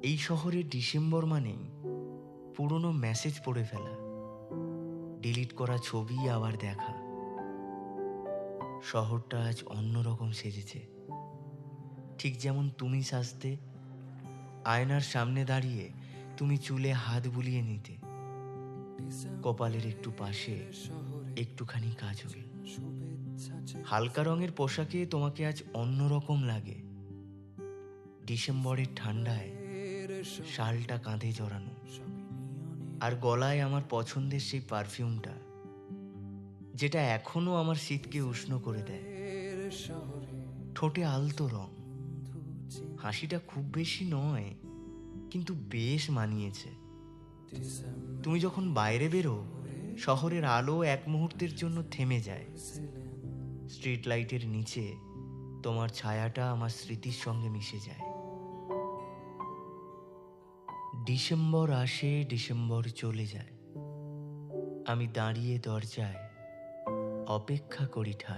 এই শহরে ডিসেম্বর মানেই পুরনো মেসেজ পড়ে ফেলা, ডিলিট করা ছবি আবার দেখা। শহরটা আজ অন্যরকম সেজেছে, ঠিক যেমন তুমি সাজতে। আয়নার সামনে দাঁড়িয়ে তুমি চুলে হাত বুলিয়ে নিতে, কপালের একটু পাশে একটুখানি কাজল। হালকা রঙের পোশাকে তোমাকে আজ অন্যরকম লাগে। ডিসেম্বরের ঠান্ডায় শালটা কাঁধে জড়ানো, আর গলায় আমার পছন্দের সেই পারফিউমটা, যেটা এখনো আমার শীতকে উষ্ণ করে দেয়। ঠোঁটে আলতো রং, হাসিটা খুব বেশি নয়, কিন্তু বেশ মানিয়েছে। তুমি যখন বাইরে বেরো, শহরের আলো এক মুহূর্তের জন্য থেমে যায়। স্ট্রিট লাইটের নিচে তোমার ছায়াটা আমার স্মৃতির সঙ্গে মিশে যায়। ডিসেম্বর আসে, ডিসেম্বর চলে যায়, আমি দাঁড়িয়ে দরজায় অপেক্ষা করি ঠায়।